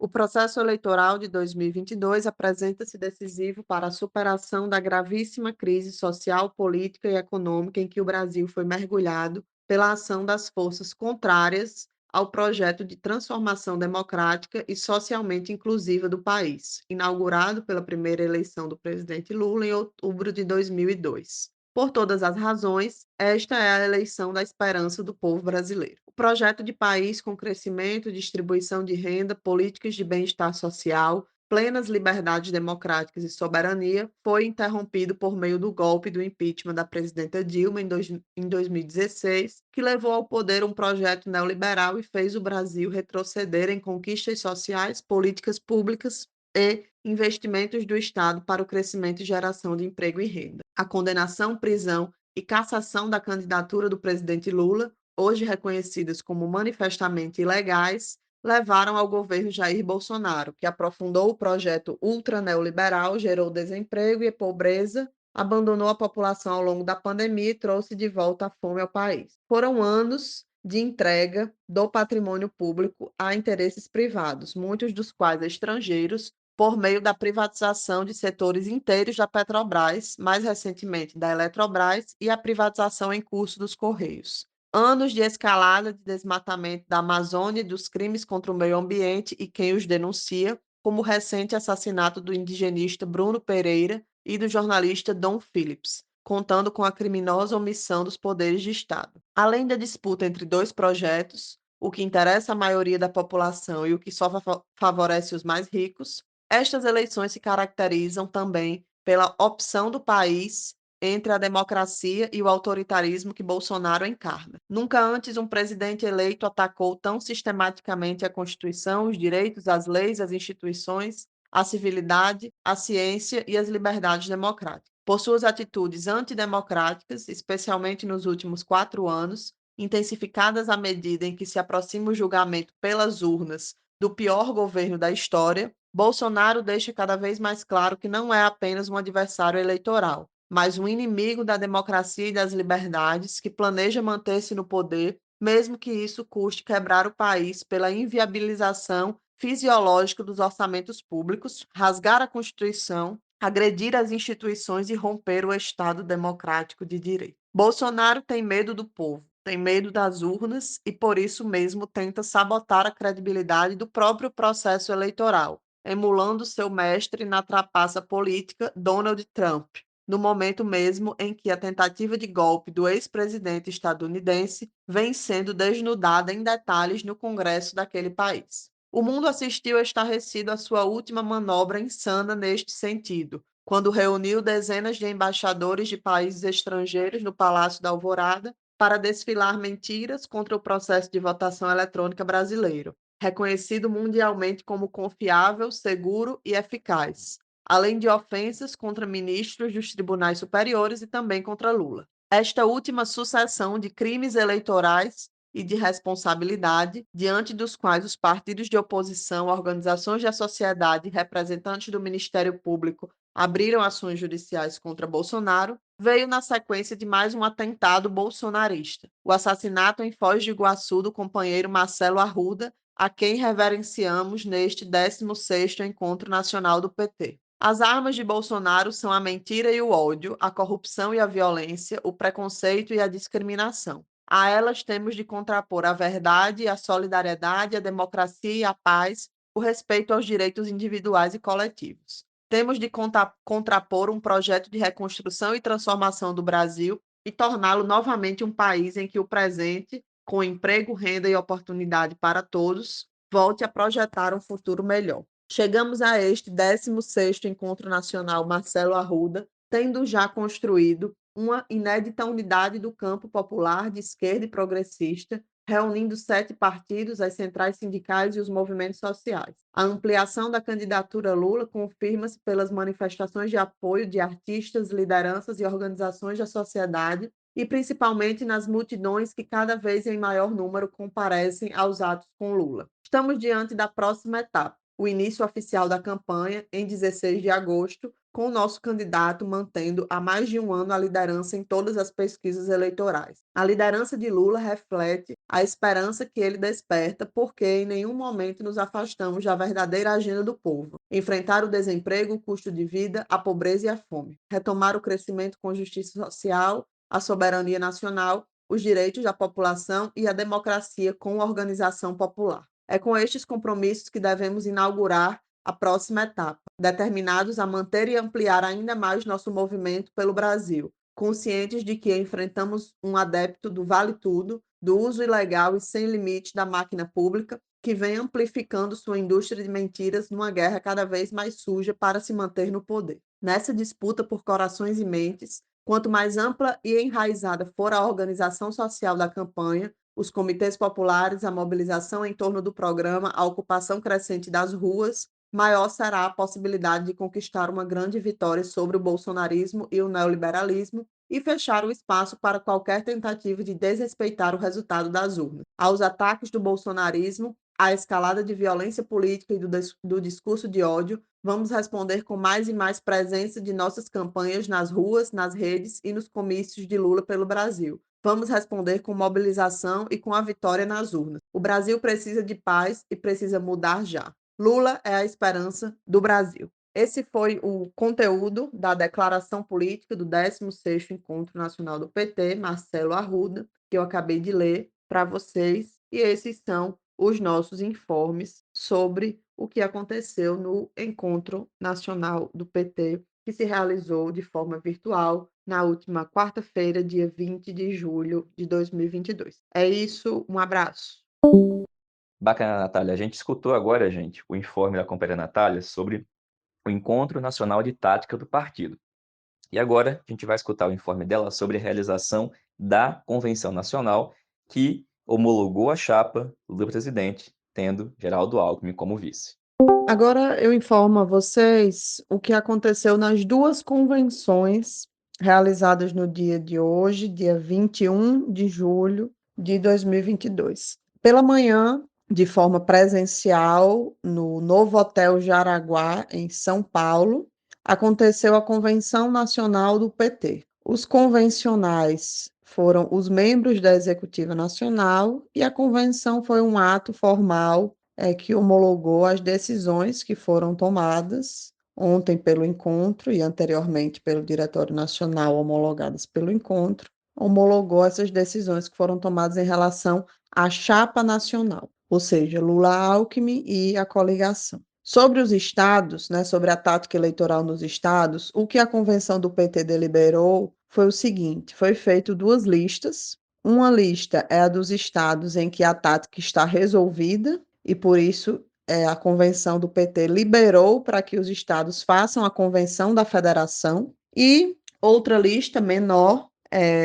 O processo eleitoral de 2022 apresenta-se decisivo para a superação da gravíssima crise social, política e econômica em que o Brasil foi mergulhado pela ação das forças contrárias ao projeto de transformação democrática e socialmente inclusiva do país, inaugurado pela primeira eleição do presidente Lula em outubro de 2002. Por todas as razões, esta é a eleição da esperança do povo brasileiro. O projeto de país com crescimento, distribuição de renda, políticas de bem-estar social, plenas liberdades democráticas e soberania foi interrompido por meio do golpe do impeachment da presidenta Dilma em 2016, que levou ao poder um projeto neoliberal e fez o Brasil retroceder em conquistas sociais, políticas públicas e investimentos do Estado para o crescimento e geração de emprego e renda. A condenação, prisão e cassação da candidatura do presidente Lula, hoje reconhecidas como manifestamente ilegais, levaram ao governo Jair Bolsonaro, que aprofundou o projeto ultraneoliberal, gerou desemprego e pobreza, abandonou a população ao longo da pandemia e trouxe de volta a fome ao país. Foram anos de entrega do patrimônio público a interesses privados, muitos dos quais estrangeiros, por meio da privatização de setores inteiros da Petrobras, mais recentemente da Eletrobras, e a privatização em curso dos Correios. Anos de escalada de desmatamento da Amazônia e dos crimes contra o meio ambiente e quem os denuncia, como o recente assassinato do indigenista Bruno Pereira e do jornalista Dom Phillips, contando com a criminosa omissão dos poderes de Estado. Além da disputa entre dois projetos, o que interessa à maioria da população e o que só favorece os mais ricos, estas eleições se caracterizam também pela opção do país entre a democracia e o autoritarismo que Bolsonaro encarna. Nunca antes um presidente eleito atacou tão sistematicamente a Constituição, os direitos, as leis, as instituições, a civilidade, a ciência e as liberdades democráticas. Por suas atitudes antidemocráticas, especialmente nos últimos 4 anos, intensificadas à medida em que se aproxima o julgamento pelas urnas do pior governo da história, Bolsonaro deixa cada vez mais claro que não é apenas um adversário eleitoral, mas um inimigo da democracia e das liberdades que planeja manter-se no poder, mesmo que isso custe quebrar o país pela inviabilização fisiológica dos orçamentos públicos, rasgar a Constituição, agredir as instituições e romper o Estado democrático de direito. Bolsonaro tem medo do povo, tem medo das urnas e, por isso mesmo, tenta sabotar a credibilidade do próprio processo eleitoral, emulando seu mestre na trapaça política, Donald Trump, no momento mesmo em que a tentativa de golpe do ex-presidente estadunidense vem sendo desnudada em detalhes no Congresso daquele país. O mundo assistiu estarrecido à sua última manobra insana neste sentido, quando reuniu dezenas de embaixadores de países estrangeiros no Palácio da Alvorada para desfilar mentiras contra o processo de votação eletrônica brasileiro, reconhecido mundialmente como confiável, seguro e eficaz, além de ofensas contra ministros dos tribunais superiores e também contra Lula. Esta última sucessão de crimes eleitorais e de responsabilidade, diante dos quais os partidos de oposição, organizações da sociedade e representantes do Ministério Público abriram ações judiciais contra Bolsonaro, veio na sequência de mais um atentado bolsonarista, o assassinato em Foz do Iguaçu do companheiro Marcelo Arruda, a quem reverenciamos neste 16º Encontro Nacional do PT. As armas de Bolsonaro são a mentira e o ódio, a corrupção e a violência, o preconceito e a discriminação. A elas temos de contrapor a verdade, a solidariedade, a democracia e a paz, o respeito aos direitos individuais e coletivos. Temos de contrapor um projeto de reconstrução e transformação do Brasil e torná-lo novamente um país em que o presente, com emprego, renda e oportunidade para todos, volte a projetar um futuro melhor. Chegamos a este 16º Encontro Nacional Marcelo Arruda, tendo já construído uma inédita unidade do campo popular de esquerda e progressista, reunindo 7 partidos, as centrais sindicais e os movimentos sociais. A ampliação da candidatura Lula confirma-se pelas manifestações de apoio de artistas, lideranças e organizações da sociedade, e principalmente nas multidões que cada vez em maior número comparecem aos atos com Lula. Estamos diante da próxima etapa, o início oficial da campanha, em 16 de agosto, com o nosso candidato mantendo há mais de um ano a liderança em todas as pesquisas eleitorais. A liderança de Lula reflete a esperança que ele desperta, porque em nenhum momento nos afastamos da verdadeira agenda do povo: enfrentar o desemprego, o custo de vida, a pobreza e a fome, retomar o crescimento com justiça social, a soberania nacional, os direitos da população e a democracia com organização popular. É com estes compromissos que devemos inaugurar a próxima etapa, determinados a manter e ampliar ainda mais nosso movimento pelo Brasil, conscientes de que enfrentamos um adepto do vale tudo, do uso ilegal e sem limite da máquina pública, que vem amplificando sua indústria de mentiras numa guerra cada vez mais suja para se manter no poder. Nessa disputa por corações e mentes, quanto mais ampla e enraizada for a organização social da campanha, os comitês populares, a mobilização em torno do programa, a ocupação crescente das ruas, maior será a possibilidade de conquistar uma grande vitória sobre o bolsonarismo e o neoliberalismo e fechar o espaço para qualquer tentativa de desrespeitar o resultado das urnas. Aos ataques do bolsonarismo, à escalada de violência política e do discurso de ódio, vamos responder com mais e mais presença de nossas campanhas nas ruas, nas redes e nos comícios de Lula pelo Brasil. Vamos responder com mobilização e com a vitória nas urnas. O Brasil precisa de paz e precisa mudar já. Lula é a esperança do Brasil. Esse foi o conteúdo da declaração política do 16º Encontro Nacional do PT, Marcelo Arruda, que eu acabei de ler para vocês, e esses são os nossos informes sobre o que aconteceu no Encontro Nacional do PT, que se realizou de forma virtual na última quarta-feira, dia 20 de julho de 2022. É isso, um abraço. Bacana, Natália. A gente escutou agora, gente, o informe da companheira Natália sobre o Encontro Nacional de Tática do partido. E agora a gente vai escutar o informe dela sobre a realização da Convenção Nacional, que homologou a chapa do presidente, tendo Geraldo Alckmin como vice. Agora eu informo a vocês o que aconteceu nas 2 convenções realizadas no dia de hoje, dia 21 de julho de 2022. Pela manhã, de forma presencial, no novo Hotel Jaraguá, em São Paulo, aconteceu a Convenção Nacional do PT. Os convencionais foram os membros da Executiva Nacional e a convenção foi um ato formal que homologou as decisões que foram tomadas ontem pelo encontro e anteriormente pelo Diretório Nacional, homologadas pelo encontro, homologou essas decisões que foram tomadas em relação à chapa nacional, ou seja, Lula-Alckmin e a coligação. Sobre os estados, sobre a tática eleitoral nos estados, o que a convenção do PT deliberou foi o seguinte: foi feito 2 listas. Uma lista é a dos estados em que a tática está resolvida, e por isso a convenção do PT liberou para que os estados façam a convenção da federação. E outra lista menor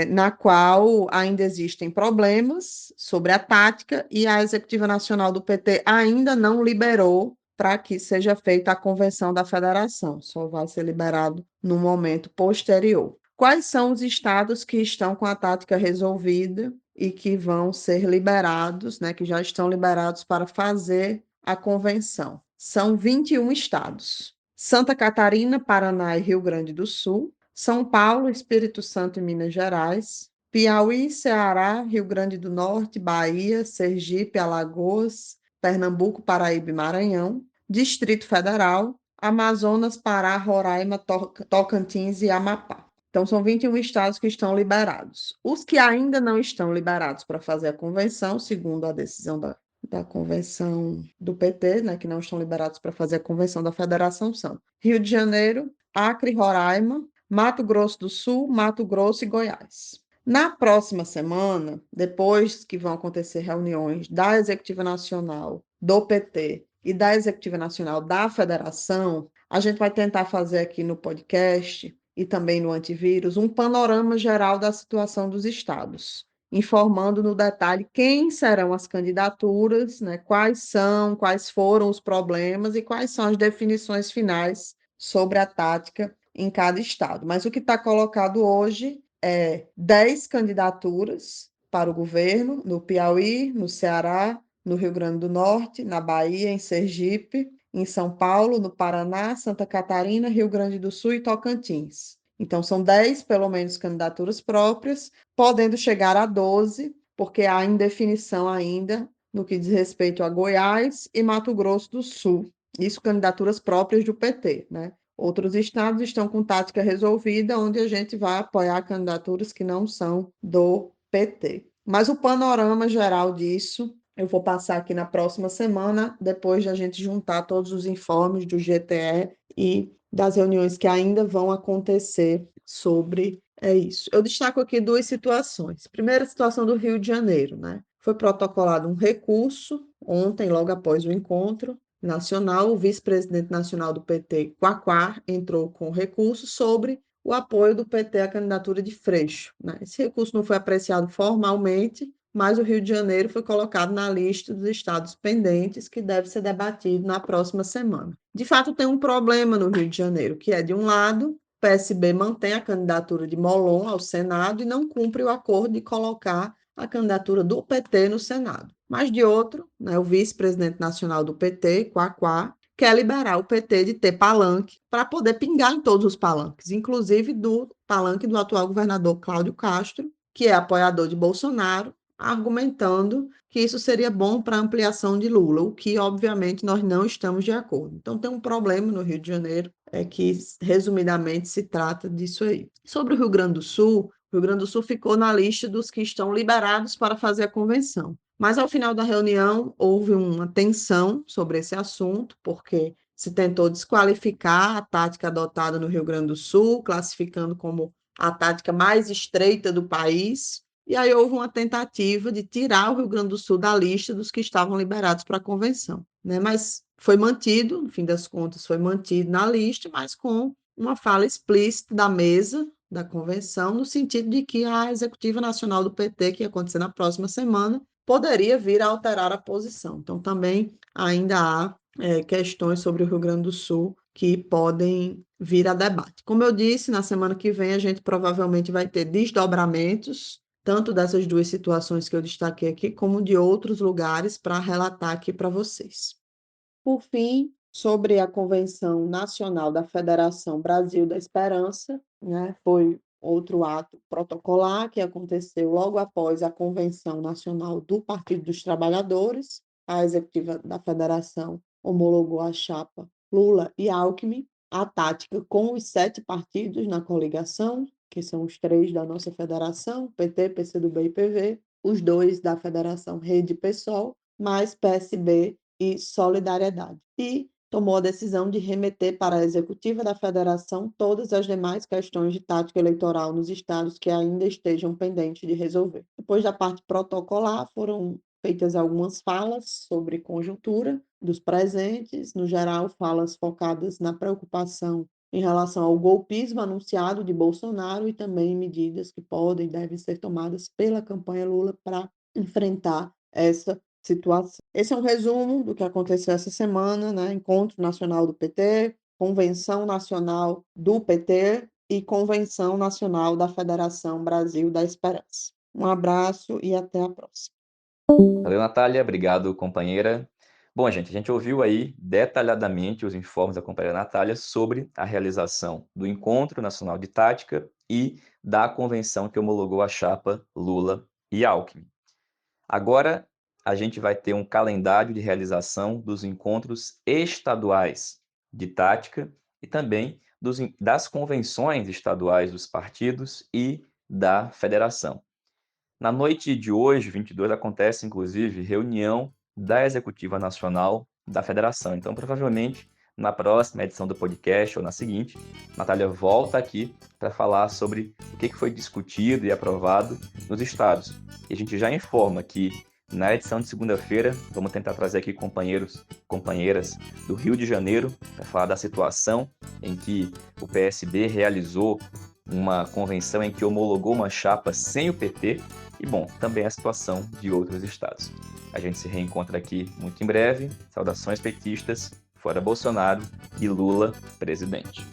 na qual ainda existem problemas sobre a tática e a Executiva Nacional do PT ainda não liberou para que seja feita a convenção da federação, só vai ser liberado no momento posterior. Quais são os estados que estão com a tática resolvida e que vão ser liberados, né, que já estão liberados para fazer a convenção? São 21 estados: Santa Catarina, Paraná e Rio Grande do Sul, São Paulo, Espírito Santo e Minas Gerais, Piauí, Ceará, Rio Grande do Norte, Bahia, Sergipe, Alagoas, Pernambuco, Paraíba e Maranhão, Distrito Federal, Amazonas, Pará, Roraima, Tocantins e Amapá. Então, são 21 estados que estão liberados. Os que ainda não estão liberados para fazer a convenção, segundo a decisão da convenção do PT, né, que não estão liberados para fazer a convenção da federação, são Rio de Janeiro, Acre, Roraima, Mato Grosso do Sul, Mato Grosso e Goiás. Na próxima semana, depois que vão acontecer reuniões da Executiva Nacional do PT e da Executiva Nacional da Federação, a gente vai tentar fazer aqui no podcast e também no antivírus um panorama geral da situação dos estados, informando no detalhe quem serão as candidaturas, né, quais foram os problemas e quais são as definições finais sobre a tática em cada estado. Mas o que está colocado hoje é 10 candidaturas para o governo no Piauí, no Ceará, no Rio Grande do Norte, na Bahia, em Sergipe, em São Paulo, no Paraná, Santa Catarina, Rio Grande do Sul e Tocantins. Então, são 10, pelo menos, candidaturas próprias, podendo chegar a 12, porque há indefinição ainda no que diz respeito a Goiás e Mato Grosso do Sul. Isso, candidaturas próprias do PT, né? Outros estados estão com tática resolvida, onde a gente vai apoiar candidaturas que não são do PT. Mas o panorama geral disso, eu vou passar aqui na próxima semana, depois de a gente juntar todos os informes do GTE e das reuniões que ainda vão acontecer sobre isso. Eu destaco aqui duas situações. Primeira situação do Rio de Janeiro, né? Foi protocolado um recurso ontem, logo após o encontro nacional, o vice-presidente nacional do PT, Quaquá, entrou com recurso sobre o apoio do PT à candidatura de Freixo, né? Esse recurso não foi apreciado formalmente, mas o Rio de Janeiro foi colocado na lista dos estados pendentes que deve ser debatido na próxima semana. De fato, tem um problema no Rio de Janeiro, que é, de um lado, o PSB mantém a candidatura de Molon ao Senado e não cumpre o acordo de colocar a candidatura do PT no Senado. Mas, de outro, né, o vice-presidente nacional do PT, Quaquá, quer liberar o PT de ter palanque para poder pingar em todos os palanques, inclusive do palanque do atual governador Cláudio Castro, que é apoiador de Bolsonaro, argumentando que isso seria bom para a ampliação de Lula, o que, obviamente, nós não estamos de acordo. Então, tem um problema no Rio de Janeiro, é que, resumidamente, se trata disso aí. Sobre o Rio Grande do Sul ficou na lista dos que estão liberados para fazer a convenção. Mas, ao final da reunião, houve uma tensão sobre esse assunto, porque se tentou desqualificar a tática adotada no Rio Grande do Sul, classificando como a tática mais estreita do país, e aí houve uma tentativa de tirar o Rio Grande do Sul da lista dos que estavam liberados para a convenção, né? Mas foi mantido, no fim das contas, foi mantido na lista, mas com uma fala explícita da mesa da convenção, no sentido de que a Executiva Nacional do PT, que ia acontecer na próxima semana, poderia vir a alterar a posição. Então, também ainda há questões sobre o Rio Grande do Sul que podem vir a debate. Como eu disse, na semana que vem a gente provavelmente vai ter desdobramentos, tanto dessas duas situações que eu destaquei aqui, como de outros lugares, para relatar aqui para vocês. Por fim, sobre a Convenção Nacional da Federação Brasil da Esperança, né, foi outro ato protocolar que aconteceu logo após a Convenção Nacional do Partido dos Trabalhadores. A executiva da federação homologou a chapa Lula e Alckmin, a tática com os 7 partidos na coligação, que são os 3 da nossa federação, PT, PCdoB e PV, os 2 da federação Rede e PSOL, mais PSB e Solidariedade. E tomou a decisão de remeter para a executiva da federação todas as demais questões de tática eleitoral nos estados que ainda estejam pendentes de resolver. Depois da parte protocolar, foram feitas algumas falas sobre conjuntura dos presentes, no geral, falas focadas na preocupação em relação ao golpismo anunciado de Bolsonaro e também medidas que podem e devem ser tomadas pela campanha Lula para enfrentar essa situação. Esse é um resumo do que aconteceu essa semana, né? Encontro Nacional do PT, Convenção Nacional do PT e Convenção Nacional da Federação Brasil da Esperança. Um abraço e até a próxima. Valeu, Natália. Obrigado, companheira. Bom, gente, a gente ouviu aí detalhadamente os informes da companheira Natália sobre a realização do Encontro Nacional de Tática e da convenção que homologou a chapa Lula e Alckmin. Agora, a gente vai ter um calendário de realização dos encontros estaduais de tática e também das convenções estaduais dos partidos e da federação. Na noite de hoje, 22, acontece, inclusive, reunião da Executiva Nacional da Federação. Então, provavelmente, na próxima edição do podcast ou na seguinte, Natália volta aqui para falar sobre o que foi discutido e aprovado nos estados. E a gente já informa que, na edição de segunda-feira, vamos tentar trazer aqui companheiras do Rio de Janeiro para falar da situação em que o PSB realizou uma convenção em que homologou uma chapa sem o PT e, bom, também a situação de outros estados. A gente se reencontra aqui muito em breve. Saudações petistas, fora Bolsonaro e Lula presidente.